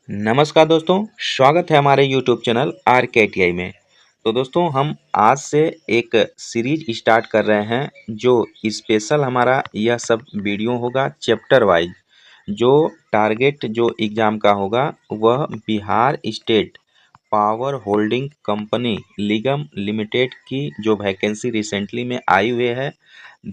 नमस्कार दोस्तों, स्वागत है हमारे YouTube चैनल आर के टी आई में। तो दोस्तों हम आज से एक सीरीज स्टार्ट कर रहे हैं जो स्पेशल हमारा यह सब वीडियो होगा चैप्टर वाइज। जो टारगेट जो एग्ज़ाम का होगा वह Bihar state power holding company निगम लिमिटेड की जो वैकेंसी रिसेंटली में आई हुई है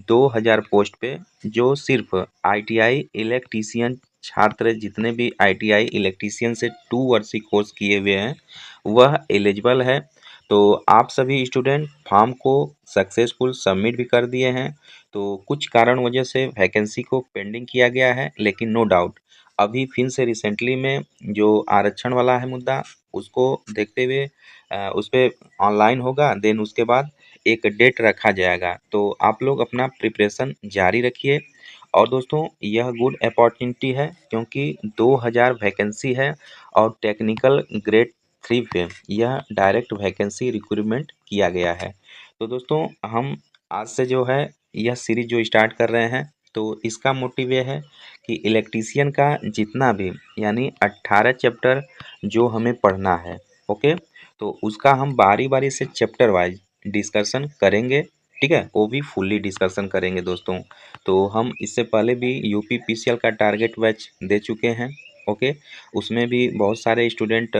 2000 पोस्ट पे, जो सिर्फ आईटीआई इलेक्ट्रीशियन छात्र जितने भी आईटीआई इलेक्ट्रीशियन से 2 वर्षीय कोर्स किए हुए हैं वह एलिजिबल है। तो आप सभी स्टूडेंट फॉर्म को सक्सेसफुल सबमिट भी कर दिए हैं। तो कुछ कारण वजह से वैकेंसी को पेंडिंग किया गया है, लेकिन नो डाउट अभी फिर से रिसेंटली में जो आरक्षण वाला है मुद्दा उसको देखते हुए उस पर ऑनलाइन होगा। देन उसके बाद एक डेट रखा जाएगा। तो आप लोग अपना प्रिपरेशन जारी रखिए। और दोस्तों यह गुड अपॉर्चुनिटी है क्योंकि 2000 वैकेंसी है और टेक्निकल ग्रेड 3 पे यह डायरेक्ट वैकेंसी रिक्रूटमेंट किया गया है। तो दोस्तों हम आज से जो है यह सीरीज जो स्टार्ट कर रहे हैं, तो इसका मोटिव ये है कि इलेक्ट्रीशियन का जितना भी यानी 18 चैप्टर जो हमें पढ़ना है, ओके, तो उसका हम बारी बारी से चैप्टर वाइज डिस्कशन करेंगे। ठीक है, वो भी फुल्ली डिस्कशन करेंगे दोस्तों। तो हम इससे पहले भी यूपी पीसीएल का टारगेट बैच दे चुके हैं, ओके, उसमें भी बहुत सारे स्टूडेंट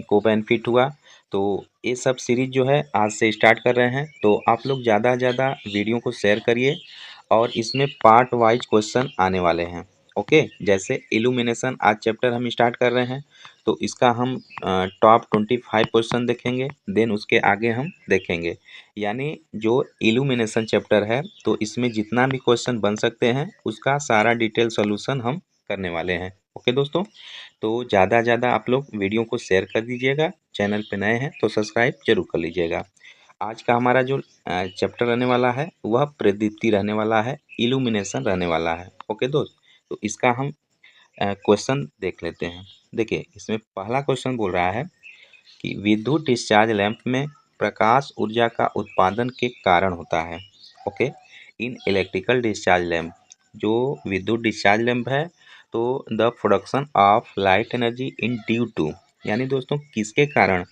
को बेनिफिट हुआ। तो ये सब सीरीज जो है आज से स्टार्ट कर रहे हैं। तो आप लोग ज़्यादा से ज़्यादा वीडियो को शेयर करिए और इसमें पार्ट वाइज क्वेश्चन आने वाले हैं, ओके। जैसे इल्यूमिनेशन आज चैप्टर हम स्टार्ट कर रहे हैं, तो इसका हम टॉप 25 क्वेश्चन देखेंगे। देन उसके आगे हम देखेंगे यानी जो इल्यूमिनेशन चैप्टर है, तो इसमें जितना भी क्वेश्चन बन सकते हैं उसका सारा डिटेल सॉल्यूशन हम करने वाले हैं, ओके दोस्तों। तो ज़्यादा ज़्यादा आप लोग वीडियो को शेयर कर दीजिएगा। चैनल पे नए हैं तो सब्सक्राइब जरूर कर लीजिएगा। आज का हमारा जो चैप्टर रहने वाला है वह प्रदीप्ति रहने वाला है, इल्यूमिनेशन रहने वाला है, ओके दोस्त। तो इसका हम क्वेश्चन देख लेते हैं। देखिए इसमें पहला क्वेश्चन बोल रहा है कि विद्युत डिस्चार्ज लैंप में प्रकाश ऊर्जा का उत्पादन के कारण होता है, okay. In electrical discharge lamp, जो विद्युत डिस्चार्ज लैंप है, तो the production of light energy in due to, यानी दोस्तों किसके कारण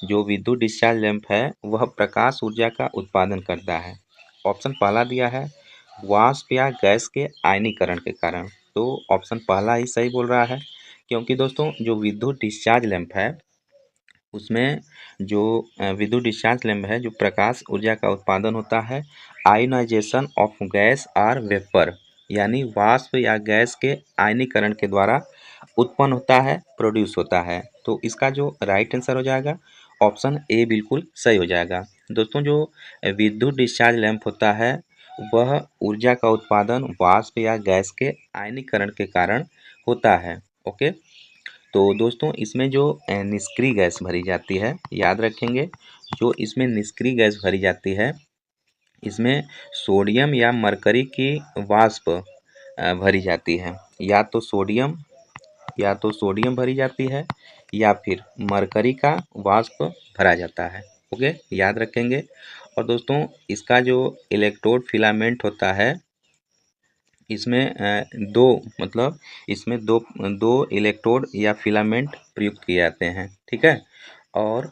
जो विद्युत डिस्चार्ज लैंप है वह प्रकाश ऊर्जा का उत्पादन करता है। ऑप्शन पहला दिया है वाष्प या गैस के आयनीकरण के कारण। तो ऑप्शन पहला ही सही बोल रहा है, क्योंकि दोस्तों जो विद्युत डिस्चार्ज लैंप है उसमें जो विद्युत डिस्चार्ज लैंप है, जो प्रकाश ऊर्जा का उत्पादन होता है ionisation of gas or vapour, यानी वाष्प या गैस के आयनीकरण के द्वारा उत्पन्न होता है, प्रोड्यूस होता है। तो इसका जो राइट आंसर हो जाएगा ऑप्शन ए बिल्कुल सही हो जाएगा। दोस्तों जो विद्युत डिस्चार्ज लैंप होता है वह ऊर्जा का उत्पादन वाष्प या गैस के आयनीकरण के कारण होता है, ओके। तो दोस्तों इसमें जो निष्क्रिय गैस भरी जाती है, याद रखेंगे, जो इसमें निष्क्रिय गैस भरी जाती है इसमें सोडियम या मरकरी की वाष्प भरी जाती है। या तो सोडियम भरी जाती है या फिर मरकरी का वाष्प भरा जाता है, ओके, याद रखेंगे। और दोस्तों इसका जो इलेक्ट्रोड फिलामेंट होता है इसमें दो, मतलब इसमें दो दो इलेक्ट्रोड या फिलामेंट प्रयुक्त किए जाते हैं, ठीक है। और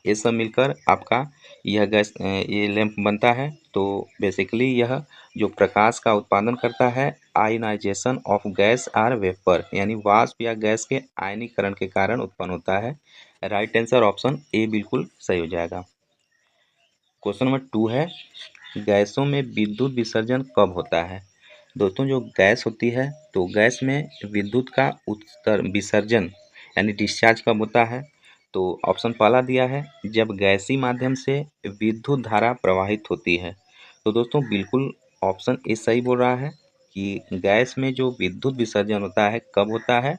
ये सब मिलकर आपका यह गैस ये लैंप बनता है। तो बेसिकली यह जो प्रकाश का उत्पादन करता है ionisation of gas or vapour, यानी वाष्प या गैस के आयनीकरण के कारण उत्पन्न होता है। राइट आंसर ऑप्शन ए बिल्कुल सही हो जाएगा। क्वेश्चन नंबर 2 है गैसों में विद्युत विसर्जन कब होता है। दोस्तों जो गैस होती है तो गैस में विद्युत का विसर्जन यानी डिस्चार्ज कब होता है। तो ऑप्शन पहला दिया है जब गैसीय माध्यम से विद्युत धारा प्रवाहित होती है। तो दोस्तों बिल्कुल ऑप्शन ए सही बोल रहा है कि गैस में जो विद्युत विसर्जन होता है कब होता है,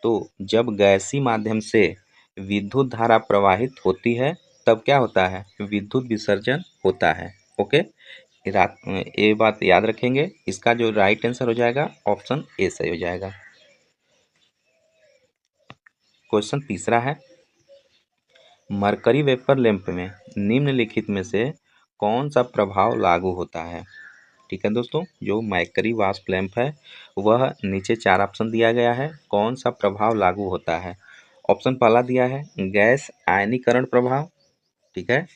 तो जब गैसीय माध्यम से विद्युत धारा प्रवाहित होती है तब क्या होता है, विद्युत विसर्जन होता है, ओके। ये बात याद रखेंगे। इसका जो राइट आंसर हो जाएगा ऑप्शन ए सही हो जाएगा। क्वेश्चन तीसरा है मरकरी वेपर लैंप में निम्नलिखित में से कौन सा प्रभाव लागू होता है। ठीक है दोस्तों, जो मरकरी वाष्प लैंप है वह नीचे 4 ऑप्शन दिया गया है, कौन सा प्रभाव लागू होता है। ऑप्शन पहला दिया है गैस आयनीकरण प्रभाव, ठीक है।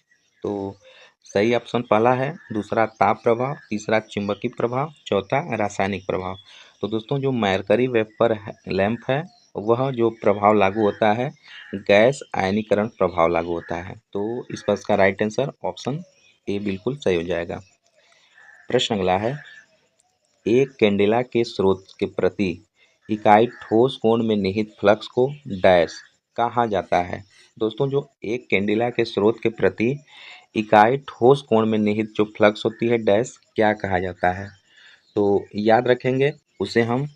तो सही ऑप्शन पहला है। दूसरा ताप प्रभाव, तीसरा चुंबकीय प्रभाव, चौथा रासायनिक प्रभाव। तो दोस्तों जो मरकरी वेपर लैंप है वह जो प्रभाव लागू होता है गैस आयनीकरण प्रभाव लागू होता है। तो इस पर इसका राइट आंसर ऑप्शन ए बिल्कुल सही हो जाएगा। प्रश्न अगला है, एक कैंडेला के स्रोत के प्रति इकाई ठोस कोण में निहित फ्लक्स को डैश कहा जाता है। दोस्तों जो एक कैंडेला के स्रोत के प्रति इकाई ठोस कोण में निहित जो फ्लक्स होती है डैश क्या कहा जाता है। तो याद रखेंगे उसे हम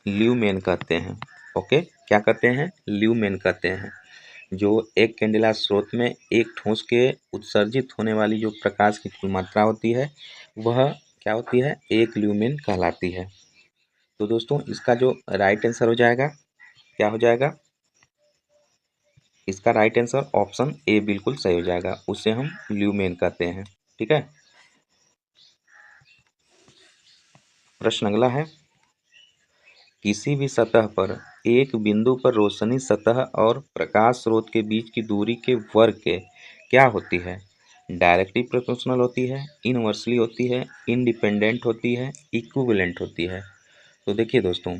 ल्यूमेन कहते हैं। ओके, क्या कहते हैं? ल्यूमेन कहते हैं। जो एक कैंडेला स्रोत में एक ठोस के उत्सर्जित होने वाली जो प्रकाश की कुल मात्रा होती है वह क्या होती है? एक ल्यूमेन कहलाती है। तो दोस्तों इसका जो राइट आंसर हो जाएगा क्या हो जाएगा? इसका राइट आंसर ऑप्शन ए बिल्कुल सही हो जाएगा, उसे हम ल्यूमेन कहते हैं। ठीक है। प्रश्न अगला है, किसी भी सतह पर एक बिंदु पर रोशनी सतह और प्रकाश स्रोत के बीच की दूरी के वर्ग के क्या होती है? डायरेक्टली प्रोपोर्शनल होती है, इनवर्सली होती है, इंडिपेंडेंट होती है, इक्विवेलेंट होती है। तो देखिए दोस्तों,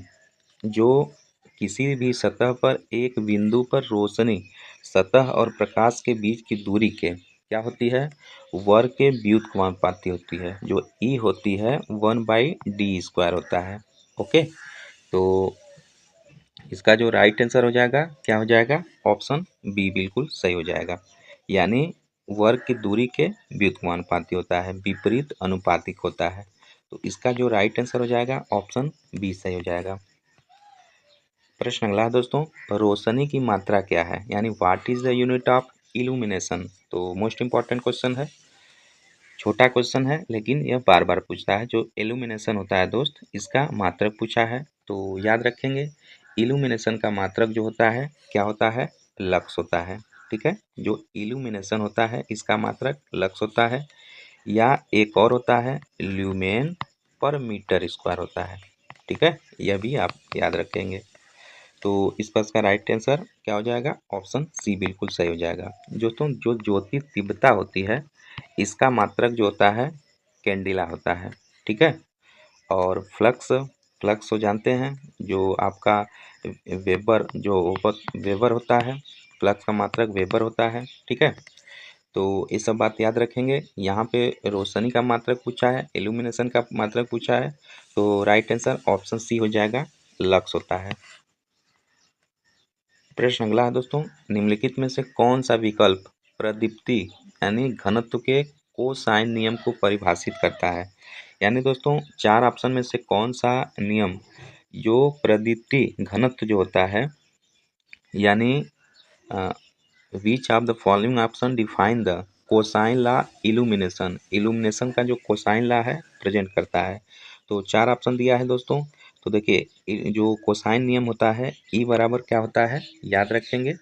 जो किसी भी सतह पर एक बिंदु पर रोशनी सतह और प्रकाश के बीच की दूरी के क्या होती है? वर्ग के व्युत्क्रमानुपाती होती है। जो ई होती है 1/d² होता है। ओके, तो इसका जो राइट आंसर हो जाएगा क्या हो जाएगा? ऑप्शन बी बिल्कुल सही हो जाएगा। यानी वर्ग की दूरी के व्युत्क्रमानुपाती होता है, विपरीत अनुपातिक होता है। तो इसका जो राइट आंसर हो जाएगा ऑप्शन बी सही हो जाएगा। प्रश्न अगला है दोस्तों, रोशनी की मात्रा क्या है? यानी what is the unit of illumination. तो मोस्ट इंपॉर्टेंट क्वेश्चन है, छोटा क्वेश्चन है लेकिन यह बार बार पूछता है। जो इल्यूमिनेशन होता है दोस्त, इसका मात्रक पूछा है। तो याद रखेंगे इल्यूमिनेशन का मात्रक जो होता है क्या होता है? लक्स होता है। ठीक है, जो इल्यूमिनेशन होता है इसका मात्रक लक्स होता है, या एक और होता है ल्यूमेन पर मीटर स्क्वायर होता है। ठीक है, यह भी आप याद रखेंगे। तो इस पर इसका राइट आंसर क्या हो जाएगा? ऑप्शन सी बिल्कुल सही हो जाएगा। दोस्तों जो ज्योति तीव्रता होती है इसका मात्रक जो होता है कैंडिला होता है। ठीक है, और फ्लक्स, फ्लक्स हो जानते हैं जो आपका वेबर जो वेबर होता है, फ्लक्स का मात्रक वेबर होता है। ठीक है, तो ये सब बात याद रखेंगे। यहाँ पे रोशनी का मात्रक पूछा है, इल्यूमिनेशन का मात्रक पूछा है, तो राइट आंसर ऑप्शन सी हो जाएगा, लक्स होता है। प्रश्न अगला है दोस्तों, निम्नलिखित में से कौन सा विकल्प प्रदीप्ति यानी घनत्व के कोसाइन नियम को परिभाषित करता है? यानी दोस्तों चार ऑप्शन में से कौन सा नियम जो प्रदीप्ति घनत्व जो होता है, यानी which of the following option define the cosine law illumination, illumination का जो कोसाइन लॉ है प्रेजेंट करता है। तो चार ऑप्शन दिया है दोस्तों। तो देखिए जो कोसाइन नियम होता है ई बराबर क्या होता है, याद रखेंगे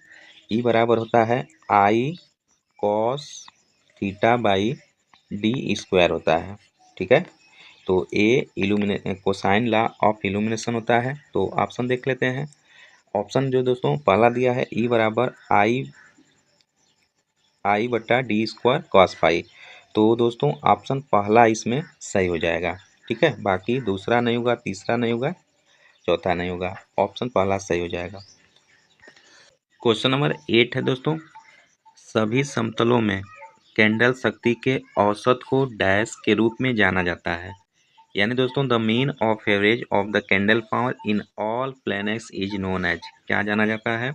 ई बराबर होता है I cos theta by d² होता है। ठीक है, तो ए इल्यूमिने कोसाइन लॉ ऑफ इल्यूमिनेशन होता है। तो ऑप्शन देख लेते हैं। ऑप्शन जो दोस्तों पहला दिया है ई बराबर I/d² cos फाई। तो दोस्तों ऑप्शन पहला इसमें सही हो जाएगा। ठीक है, बाकी दूसरा नहीं होगा, तीसरा नहीं होगा, चौथा नहीं होगा, ऑप्शन पहला सही हो जाएगा। क्वेश्चन नंबर 8 है दोस्तों, सभी समतलों में कैंडल शक्ति के औसत को डैश के रूप में जाना जाता है। यानी दोस्तों the mean of average of the candle power in all planets is known as क्या जाना जाता है?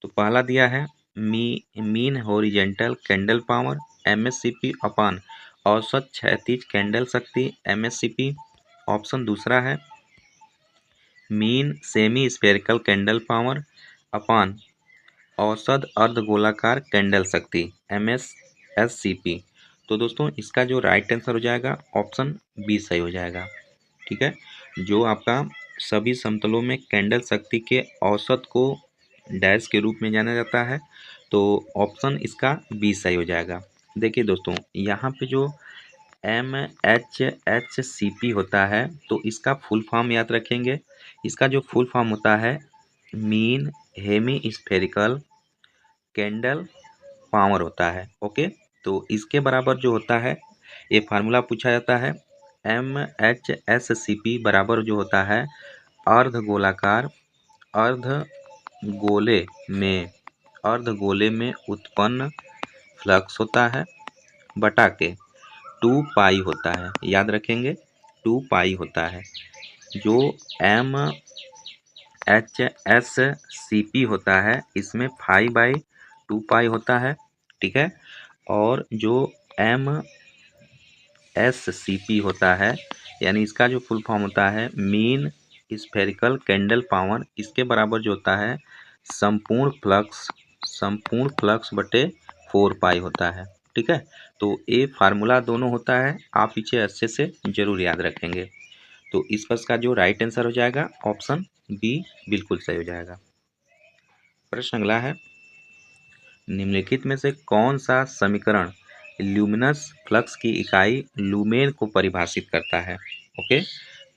तो पहला दिया है mean horizontal candle power MSCP अपान औसत क्षैतिज कैंडल शक्ति MSCP। ऑप्शन दूसरा है mean semi spherical candle power अपान औसत अर्धगोलाकार कैंडल शक्ति MSSCP। तो दोस्तों इसका जो राइट आंसर हो जाएगा ऑप्शन बी सही हो जाएगा। ठीक है, जो आपका सभी समतलों में कैंडल शक्ति के औसत को डैश के रूप में जाना जाता है, तो ऑप्शन इसका बी सही हो जाएगा। देखिए दोस्तों यहाँ पे जो MHHCP होता है तो इसका फुल फॉर्म याद रखेंगे। इसका जो फुल फॉर्म होता है mean hemispherical candle power होता है। ओके, तो इसके बराबर जो होता है, ये फार्मूला पूछा जाता है, MHSCP बराबर जो होता है अर्ध गोलाकार अर्ध गोले में उत्पन्न फ्लक्स होता है बटा के 2 पाई होता है। याद रखेंगे 2 पाई होता है। जो MHSCP होता है इसमें 5/2 पाई होता है, ठीक है। और जो MSCP होता है यानी इसका जो फुल फॉर्म होता है मीन स्फेरिकल कैंडल पावर, इसके बराबर जो होता है संपूर्ण फ्लक्स बटे 4 पाई होता है, ठीक है। तो ये फार्मूला दोनों होता है, आप इसे अच्छे से जरूर याद रखेंगे। तो इस पर का जो राइट आंसर हो जाएगा ऑप्शन बी बिल्कुल सही हो जाएगा। प्रश्न अगला है, निम्नलिखित में से कौन सा समीकरण ल्यूमिनस फ्लक्स की इकाई लुमेन को परिभाषित करता है। ओके,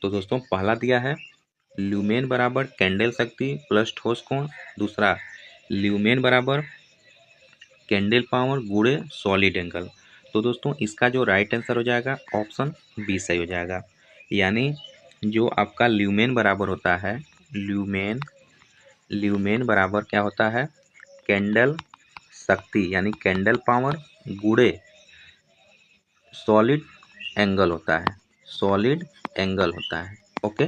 तो दोस्तों पहला दिया है ल्यूमेन बराबर कैंडल शक्ति प्लस ठोस कोण, दूसरा ल्यूमेन बराबर कैंडल पावर गुणे सॉलिड एंगल। तो दोस्तों इसका जो राइट आंसर हो जाएगा ऑप्शन बी सही हो जाएगा। यानी जो आपका ल्यूमेन बराबर होता है, ल्यूमेन बराबर क्या होता है कैंडल शक्ति यानी कैंडल पावर गुणे सॉलिड एंगल होता है, सॉलिड एंगल होता है। ओके,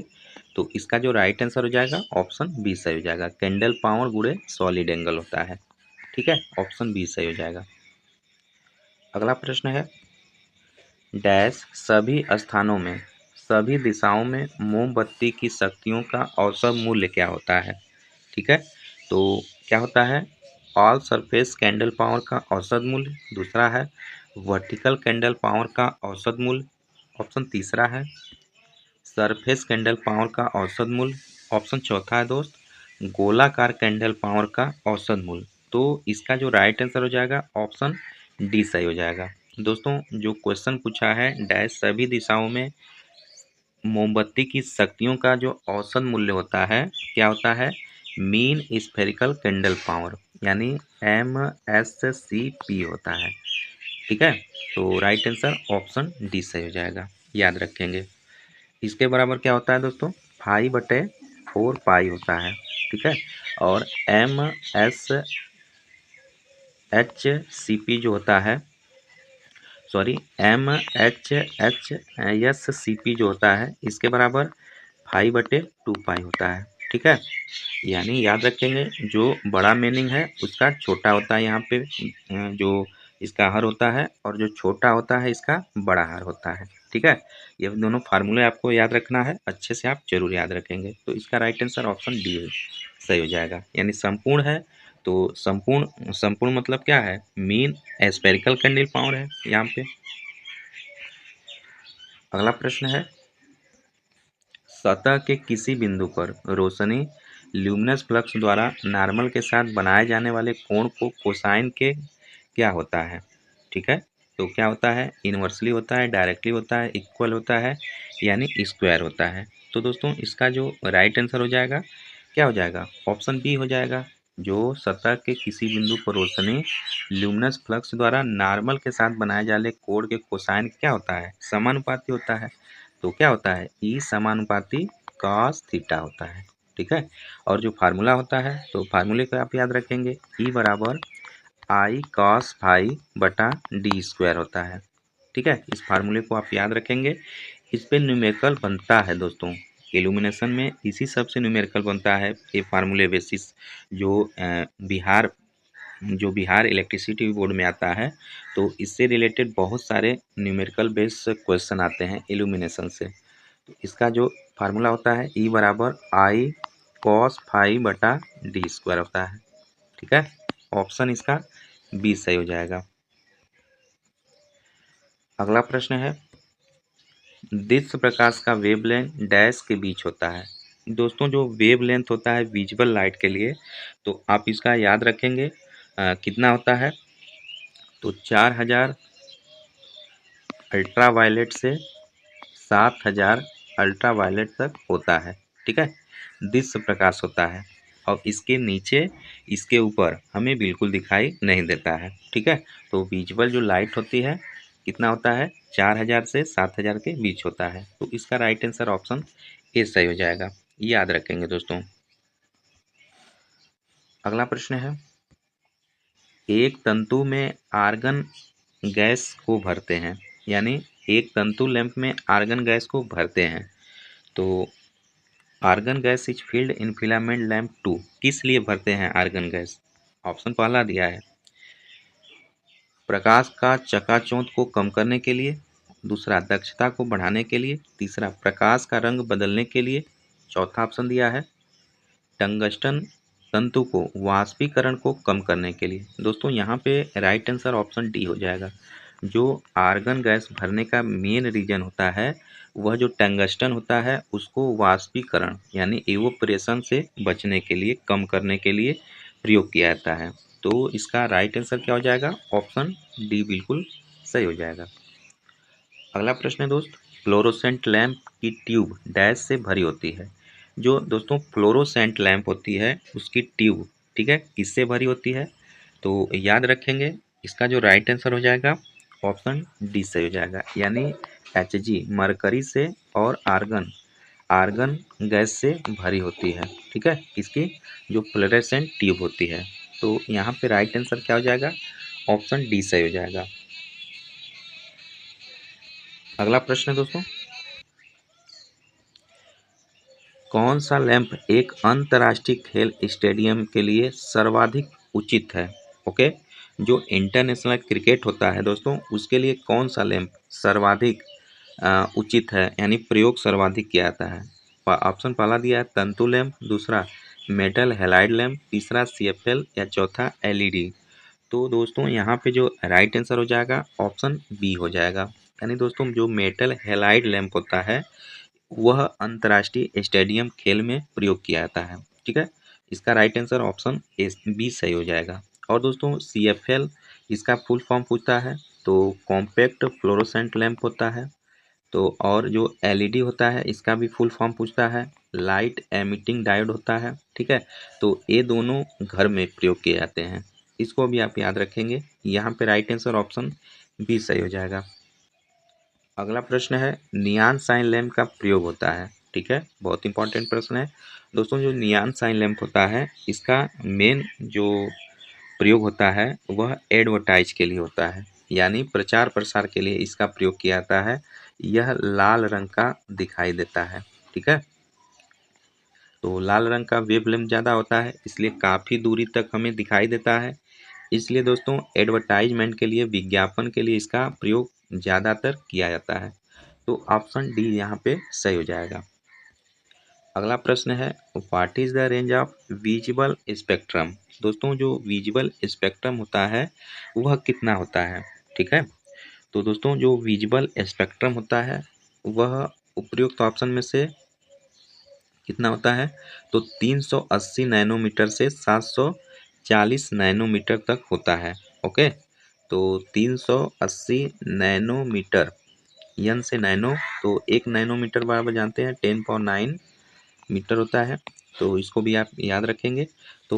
तो इसका जो राइट आंसर हो जाएगा ऑप्शन बी सही हो जाएगा, कैंडल पावर गुणे सॉलिड एंगल होता है, ठीक है। ऑप्शन बी सही हो जाएगा। अगला प्रश्न है, डैश सभी स्थानों में सभी दिशाओं में मोमबत्ती की शक्तियों का औसत मूल्य क्या होता है, ठीक है। तो क्या होता है ऑल सरफेस कैंडल पावर का औसत मूल्य, दूसरा है वर्टिकल कैंडल पावर का औसत मूल्य, ऑप्शन तीसरा है सरफेस कैंडल पावर का औसत मूल्य, ऑप्शन चौथा है दोस्त गोलाकार कैंडल पावर का औसत मूल्य। तो इसका जो राइट आंसर हो जाएगा ऑप्शन डी सही हो जाएगा। दोस्तों जो क्वेश्चन पूछा है डैश सभी दिशाओं में मोमबत्ती की शक्तियों का जो औसत मूल्य होता है क्या होता है मीन स्फेरिकल कैंडल पावर यानी MSCP होता है, ठीक है। तो राइट आंसर ऑप्शन डी सही हो जाएगा, याद रखेंगे। इसके बराबर क्या होता है दोस्तों 5/4 पाई होता है, ठीक है। और MSHCP जो होता है MHSCP जो होता है इसके बराबर 5/2 पाई होता है, ठीक है। यानी याद रखेंगे जो बड़ा मीनिंग है उसका छोटा होता है यहाँ पे जो इसका हर होता है, और जो छोटा होता है इसका बड़ा हर होता है, ठीक है। ये दोनों फार्मूले आपको याद रखना है, अच्छे से आप जरूर याद रखेंगे। तो इसका राइट आंसर ऑप्शन डी सही हो जाएगा। यानी संपूर्ण है तो संपूर्ण संपूर्ण मतलब क्या है मीन स्फेरिकल कैंडल पावर है यहाँ पे। अगला प्रश्न है, सतह के किसी बिंदु पर रोशनी ल्यूमिनस फ्लक्स द्वारा नॉर्मल के साथ बनाए जाने वाले कोण को कोसाइन के क्या होता है, ठीक है। तो क्या होता है इन्वर्सली होता है, डायरेक्टली होता है, इक्वल होता है, यानी स्क्वायर होता है। तो दोस्तों इसका जो राइट आंसर हो जाएगा क्या हो जाएगा ऑप्शन बी हो जाएगा। जो सतह के किसी बिंदु पर रोशनी ल्यूमिनस फ्लक्स द्वारा नॉर्मल के साथ बनाए जाने कोण के कोसाइन क्या होता है समानुपाती होता है। तो क्या होता है ई समानुपाती कॉस थीटा होता है, ठीक है। और जो फार्मूला होता है तो फार्मूले को आप याद रखेंगे ई बराबर आई कॉस फाई बटा डी स्क्वायर होता है, ठीक है। इस फार्मूले को आप याद रखेंगे, इस पे न्यूमेरिकल बनता है दोस्तों, इल्यूमिनेशन में इसी सबसे न्यूमेरिकल बनता है ये फार्मूले बेसिस। जो बिहार इलेक्ट्रिसिटी बोर्ड में आता है तो इससे रिलेटेड बहुत सारे न्यूमेरिकल बेस क्वेश्चन आते हैं इल्यूमिनेशन से। तो इसका जो फार्मूला होता है ई बराबर आई कॉस फाई बटा डी स्क्वायर होता है, ठीक है। ऑप्शन इसका बी सही हो जाएगा। अगला प्रश्न है, दृश्य प्रकाश का वेवलेंथ डैश के बीच होता है। दोस्तों जो वेवलेंथ होता है विजुअल लाइट के लिए तो आप इसका याद रखेंगे कितना होता है तो 4000 अल्ट्रा वायलेट से 7000 अल्ट्रा वायलेट तक होता है, ठीक है। दृश्य प्रकाश होता है और इसके नीचे इसके ऊपर हमें बिल्कुल दिखाई नहीं देता है। ठीक है, तो विजिबल जो लाइट होती है कितना होता है, 4000 से 7000 के बीच होता है। तो इसका राइट आंसर ऑप्शन ए सही हो जाएगा, याद रखेंगे दोस्तों। अगला प्रश्न है, एक तंतु में आर्गन गैस को भरते हैं, यानी एक तंतु लैंप में आर्गन गैस को भरते हैं, तो argon gas is filled in filament lamp 2 किस लिए भरते हैं आर्गन गैस? ऑप्शन पहला दिया है प्रकाश का चकाचौंध को कम करने के लिए, दूसरा दक्षता को बढ़ाने के लिए, तीसरा प्रकाश का रंग बदलने के लिए, चौथा ऑप्शन दिया है टंगस्टन तंतु को वाष्पीकरण को कम करने के लिए। दोस्तों यहाँ पे राइट आंसर ऑप्शन डी हो जाएगा। जो आर्गन गैस भरने का मेन रीजन होता है वह जो टंगस्टन होता है उसको वाष्पीकरण यानी इवोपरेशन से बचने के लिए, कम करने के लिए प्रयोग किया जाता है। तो इसका राइट आंसर क्या हो जाएगा, ऑप्शन डी बिल्कुल सही हो जाएगा। अगला प्रश्न है दोस्त, फ्लोरोसेंट लैंप की ट्यूब डैश से भरी होती है। जो दोस्तों फ्लोरोसेंट लैंप होती है उसकी ट्यूब, ठीक है, किससे भरी होती है? तो याद रखेंगे इसका जो राइट आंसर हो जाएगा ऑप्शन डी से हो जाएगा, यानी Hg मरकरी से और आर्गन आर्गन गैस से भरी होती है। ठीक है, इसकी जो फ्लोरोसेंट ट्यूब होती है। तो यहाँ पे राइट आंसर क्या हो जाएगा, ऑप्शन डी सही हो जाएगा। अगला प्रश्न है दोस्तों, कौन सा लैंप एक अंतर्राष्ट्रीय खेल स्टेडियम के लिए सर्वाधिक उचित है? ओके, जो इंटरनेशनल क्रिकेट होता है दोस्तों उसके लिए कौन सा लैंप सर्वाधिक उचित है, यानी प्रयोग सर्वाधिक किया जाता है? ऑप्शन पहला दिया है तंतु लैंप, दूसरा मेटल हैलाइड लैंप, तीसरा CFL या चौथा LED। तो दोस्तों यहाँ पे जो राइट आंसर हो जाएगा ऑप्शन बी हो जाएगा, यानी दोस्तों जो मेटल हैलाइड लैंप होता है वह अंतर्राष्ट्रीय स्टेडियम खेल में प्रयोग किया जाता है। ठीक है, इसका right answer option A B सही हो जाएगा। और दोस्तों CFL इसका फुल फॉर्म पूछता है तो कॉम्पैक्ट फ्लोरोसेंट लैंप होता है। तो और जो LED होता है इसका भी फुल फॉर्म पूछता है, लाइट एमिटिंग डायोड होता है। ठीक है, तो ये दोनों घर में प्रयोग किए जाते हैं, इसको भी आप याद रखेंगे। यहाँ पे राइट आंसर ऑप्शन बी सही हो जाएगा। अगला प्रश्न है, नियॉन साइन लैंप का प्रयोग होता है। ठीक है, बहुत इंपॉर्टेंट प्रश्न है दोस्तों। जो नियॉन साइन लैंप होता है इसका मेन जो प्रयोग होता है वह एडवर्टाइज के लिए होता है, यानी प्रचार प्रसार के लिए इसका प्रयोग किया जाता है। यह लाल रंग का दिखाई देता है। ठीक है, तो लाल रंग का वेवलेंथ ज़्यादा होता है इसलिए काफ़ी दूरी तक हमें दिखाई देता है। इसलिए दोस्तों एडवर्टाइजमेंट के लिए, विज्ञापन के लिए इसका प्रयोग ज़्यादातर किया जाता है। तो ऑप्शन डी यहाँ पे सही हो जाएगा। अगला प्रश्न है, what is the range of visible spectrum? दोस्तों जो विजिबल स्पेक्ट्रम होता है वह कितना होता है? ठीक है, तो दोस्तों जो विजिबल स्पेक्ट्रम होता है वह उपयुक्त ऑप्शन में से कितना होता है? तो 380 नैनोमीटर से 740 नैनोमीटर तक होता है। ओके, तो 380 नैनोमीटर, यन से नैनो, तो 1 नैनोमीटर बराबर जानते हैं 10⁹ मीटर होता है। तो इसको भी आप याद रखेंगे। तो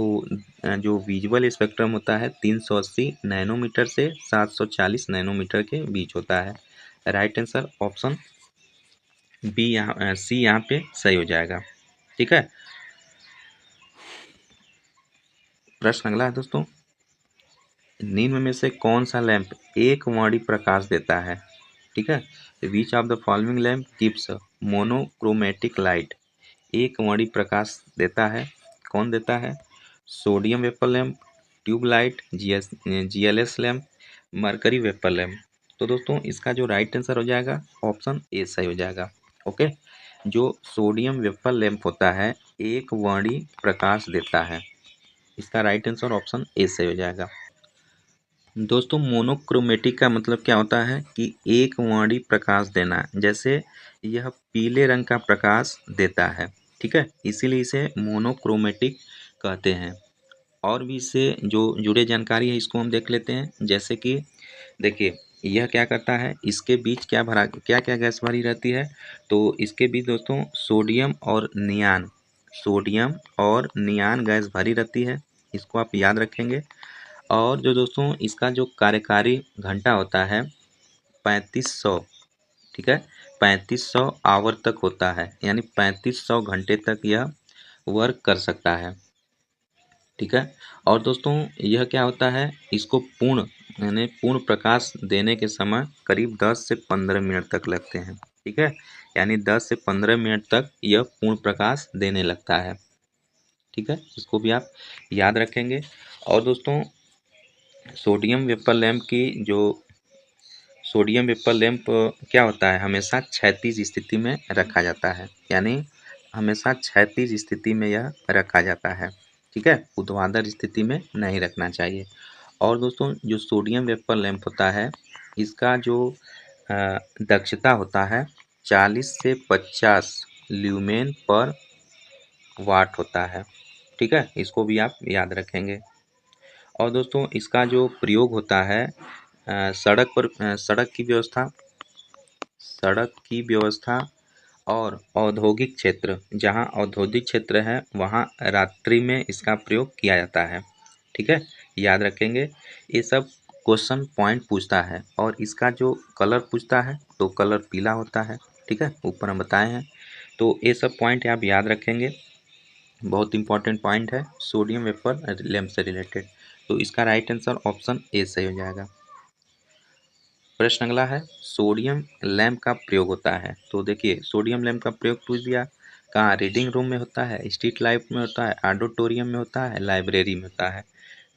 जो विजुअल स्पेक्ट्रम होता है 380 नैनोमीटर से 740 नैनोमीटर के बीच होता है। राइट आंसर ऑप्शन बी यहाँ सी यहाँ पे सही हो जाएगा। ठीक है, प्रश्न अगला है दोस्तों, निम्न में से कौन सा लैंप एक वर्णी प्रकाश देता है? ठीक है, which of the following lamp gives monochromatic light? एक वर्णी प्रकाश देता है, कौन देता है? Sodium vapour lamp, tube light, GLS lamp, mercury vapour lamp. तो दोस्तों इसका जो राइट आंसर हो जाएगा ऑप्शन ए सही हो जाएगा। ओके, जो सोडियम वेपर लैंप होता है एक वर्णी प्रकाश देता है, इसका राइट आंसर ऑप्शन ए सही हो जाएगा। दोस्तों मोनोक्रोमेटिक का मतलब क्या होता है कि एक वर्णी प्रकाश देना, जैसे यह पीले रंग का प्रकाश देता है। ठीक है, इसीलिए इसे मोनोक्रोमेटिक कहते हैं। और भी इससे जो जुड़े जानकारी है इसको हम देख लेते हैं। जैसे कि देखिए यह क्या करता है, इसके बीच क्या क्या गैस भरी रहती है? तो इसके बीच दोस्तों सोडियम और नियान सोडियम और नियान गैस भरी रहती है, इसको आप याद रखेंगे। और जो दोस्तों इसका जो कार्यकारी घंटा होता है 3500, ठीक है, 3500 आवर तक होता है, यानी 3500 घंटे तक यह वर्क कर सकता है, ठीक है। और दोस्तों यह क्या होता है, इसको पूर्ण यानी पूर्ण प्रकाश देने के समय करीब 10 से 15 मिनट तक लगते हैं, ठीक है, यानी 10 से 15 मिनट तक यह पूर्ण प्रकाश देने लगता है, ठीक है, इसको भी आप याद रखेंगे। और दोस्तों सोडियम वेपर लैंप की जो सोडियम वेपर लैंप क्या होता है, हमेशा क्षैतिज स्थिति में रखा जाता है, यानी हमेशा क्षैतिज स्थिति में यह रखा जाता है, ठीक है, ऊर्ध्वाधर स्थिति में नहीं रखना चाहिए। और दोस्तों जो सोडियम वेपर लैंप होता है, इसका जो दक्षता होता है 40 से 50 ल्यूमेन पर वाट होता है, ठीक है, इसको भी आप याद रखेंगे। और दोस्तों इसका जो प्रयोग होता है सड़क की व्यवस्था और औद्योगिक क्षेत्र, जहाँ औद्योगिक क्षेत्र है वहाँ रात्रि में इसका प्रयोग किया जाता है, ठीक है, याद रखेंगे। ये सब क्वेश्चन पॉइंट पूछता है, और इसका जो कलर पूछता है तो कलर पीला होता है, ठीक है, ऊपर हम बताए हैं। तो ये सब पॉइंट आप याद रखेंगे, बहुत इंपॉर्टेंट पॉइंट है सोडियम वेपर लैंप से रिलेटेड। तो इसका राइट आंसर ऑप्शन ए सही हो जाएगा। प्रश्न अगला है, सोडियम लैंप का प्रयोग होता है, तो देखिए सोडियम लैंप का प्रयोग पूछ दिया, कहाँ, रीडिंग रूम में होता है, स्ट्रीट लाइट में होता है, ऑडिटोरियम में होता है, लाइब्रेरी में होता है।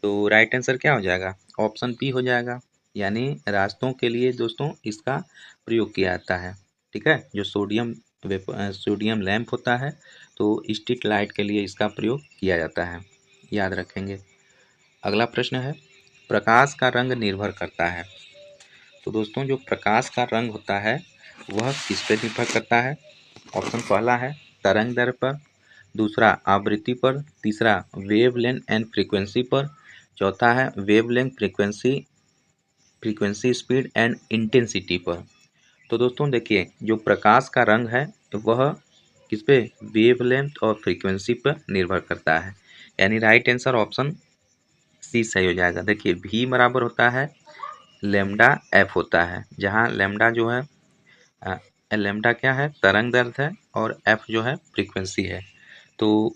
तो राइट आंसर क्या हो जाएगा, ऑप्शन बी हो जाएगा, यानी रास्तों के लिए दोस्तों इसका प्रयोग किया जाता है, ठीक है, जो सोडियम लैंप होता है तो स्ट्रीट लाइट के लिए इसका प्रयोग किया जाता है, याद रखेंगे। अगला प्रश्न है, प्रकाश का रंग निर्भर करता है, तो दोस्तों जो प्रकाश का रंग होता है वह किस पे निर्भर करता है। ऑप्शन पहला है तरंग दैर्ध्य पर, दूसरा आवृत्ति पर, तीसरा वेवलेंथ एंड फ्रीक्वेंसी पर, चौथा है wavelength frequency speed and intensity पर। तो दोस्तों देखिए जो प्रकाश का रंग है वह किस पे, वेवलेंथ और फ्रीक्वेंसी पर निर्भर करता है, यानी राइट आंसर ऑप्शन सी सही हो जाएगा। देखिए भी बराबर होता है लेमडा एफ होता है, जहाँ लेमडा जो है लेमडा क्या है, तरंग दैर्ध्य है, और एफ जो है फ्रीक्वेंसी है। तो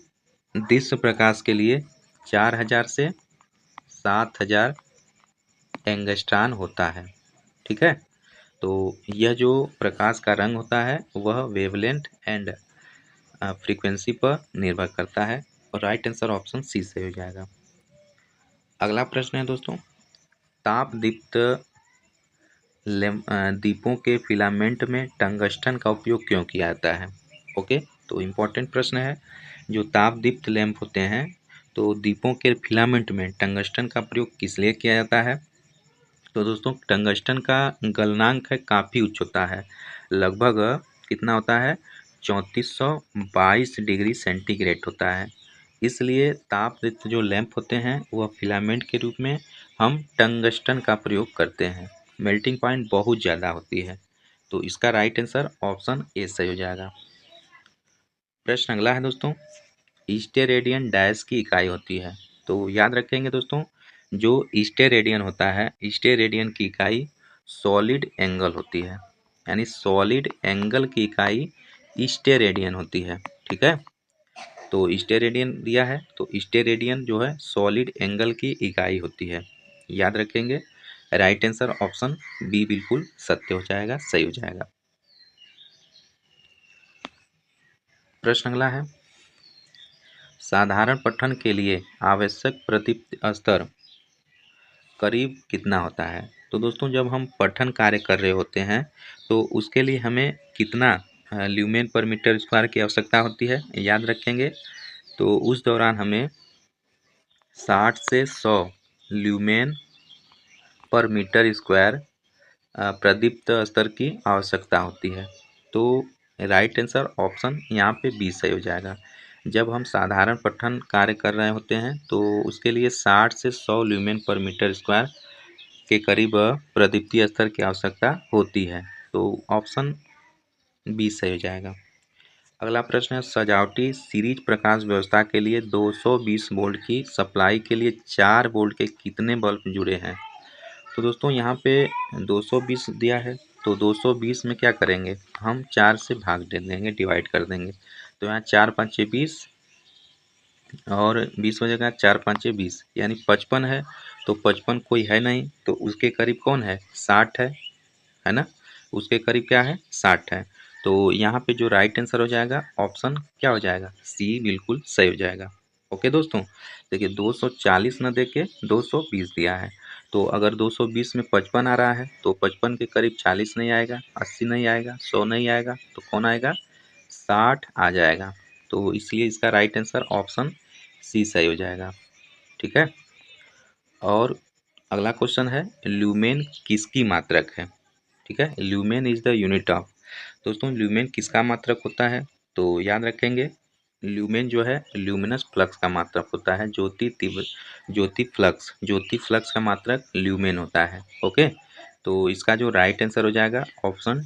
दृश्य प्रकाश के लिए 4000 से 7000 एंगस्ट्रॉन होता है, ठीक है। तो यह जो प्रकाश का रंग होता है वह वेवलेंथ एंड फ्रीक्वेंसी पर निर्भर करता है, और राइट आंसर ऑप्शन सी से हो जाएगा। अगला प्रश्न है दोस्तों, ताप दीप्त दीपों के फिलामेंट में टंगस्टन का उपयोग क्यों किया जाता है। ओके, तो इम्पोर्टेंट प्रश्न है, जो ताप दीप्त लैंप होते हैं तो दीपों के फिलामेंट में टंगस्टन का प्रयोग किस लिए किया जाता है। तो दोस्तों टंगस्टन का गलनांक है काफ़ी उच्च होता है, लगभग कितना होता है 3422 डिग्री सेंटीग्रेड होता है, इसलिए तापदीप्त जो लैंप होते हैं वह फिलामेंट के रूप में हम टंगस्टन का प्रयोग करते हैं, मेल्टिंग पॉइंट बहुत ज़्यादा होती है। तो इसका राइट आंसर ऑप्शन ए सही हो जाएगा। प्रश्न अगला है दोस्तों, स्टेरेडियन डैश की इकाई होती है, तो याद रखेंगे दोस्तों जो स्टेरेडियन होता है, स्टेरेडियन की इकाई सॉलिड एंगल होती है, यानी सॉलिड एंगल की इकाई स्टेरेडियन होती है, ठीक है। तो स्टेरेडियन दिया है, तो स्टेरेडियन जो है सॉलिड एंगल की इकाई होती है, याद रखेंगे। राइट आंसर ऑप्शन बी बिल्कुल सत्य हो जाएगा, सही हो जाएगा। प्रश्न अगला है, साधारण पठन के लिए आवश्यक प्रदीप्त स्तर करीब कितना होता है। तो दोस्तों जब हम पठन कार्य कर रहे होते हैं तो उसके लिए हमें कितना ल्यूमेन पर मीटर स्क्वायर की आवश्यकता होती है, याद रखेंगे। तो उस दौरान हमें 60 से 100 ल्यूमेन पर मीटर स्क्वायर प्रदीप्त स्तर की आवश्यकता होती है। तो राइट आंसर ऑप्शन यहाँ पे बी सही हो जाएगा। जब हम साधारण पठन कार्य कर रहे होते हैं तो उसके लिए 60 से 100 ल्यूमेन पर मीटर स्क्वायर के करीब प्रदीप्तीय स्तर की आवश्यकता होती है, तो ऑप्शन बी सही हो जाएगा। अगला प्रश्न है, सजावटी सीरीज प्रकाश व्यवस्था के लिए 220 वोल्ट की सप्लाई के लिए 4 वोल्ट के कितने बल्ब जुड़े हैं। तो दोस्तों यहाँ पे 220 दिया है, तो 220 में क्या करेंगे, हम 4 से भाग दे देंगे, डिवाइड कर देंगे। तो यहाँ 4 5 20 और 20 हो जाएगा, 4 5 20 यानी 55 है। तो 55 कोई है नहीं, तो उसके करीब कौन है, 60 है ना। उसके करीब क्या है, 60 है। तो यहाँ पे जो राइट आंसर हो जाएगा ऑप्शन क्या हो जाएगा, सी बिल्कुल सही हो जाएगा। ओके दोस्तों, देखिए 240 न दे के 220 दिया है, तो अगर 220 में 55 आ रहा है तो 55 के करीब 40 नहीं आएगा, 80 नहीं आएगा, 100 नहीं आएगा, तो कौन आएगा, 60 आ जाएगा। तो इसलिए इसका राइट आंसर ऑप्शन सी सही हो जाएगा। ठीक है। और अगला क्वेश्चन है, ल्यूमेन किसकी मात्रक है। ठीक है, lumen is the unit of. दोस्तों ल्यूमेन किसका मात्रक होता है, तो याद रखेंगे ल्यूमेन जो है ल्यूमिनस फ्लक्स का मात्रक होता है। ज्योति फ्लक्स का मात्रक ल्यूमेन होता है। ओके, तो इसका जो राइट आंसर हो जाएगा ऑप्शन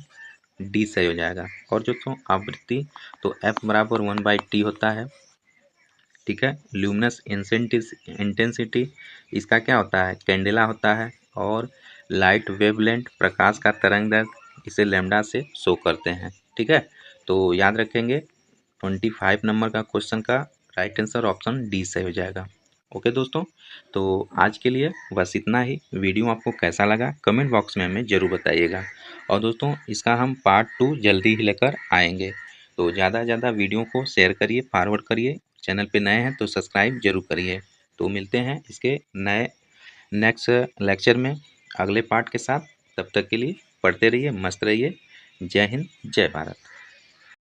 डी सही हो जाएगा। और दोस्तों आवृत्ति, तो एफ बराबर 1/t होता है। ठीक है, ल्यूमिनस इंटेंसिटी इसका क्या होता है, कैंडेला होता है। और लाइट वेवलेंथ प्रकाश का तरंग दैर्ध्य, इसे लैम्डा से शो करते हैं। ठीक है, तो याद रखेंगे 25 नंबर का क्वेश्चन का राइट आंसर ऑप्शन डी सही हो जाएगा। ओके दोस्तों, तो आज के लिए बस इतना ही। वीडियो आपको कैसा लगा कमेंट बॉक्स में हमें ज़रूर बताइएगा। और दोस्तों इसका हम पार्ट 2 जल्दी ही लेकर आएंगे। तो ज़्यादा से ज़्यादा वीडियो को शेयर करिए, फॉरवर्ड करिए। चैनल पे नए हैं तो सब्सक्राइब जरूर करिए। तो मिलते हैं इसके नए नेक्स्ट लेक्चर में अगले पार्ट के साथ। तब तक के लिए पढ़ते रहिए, मस्त रहिए। जय हिंद, जय भारत।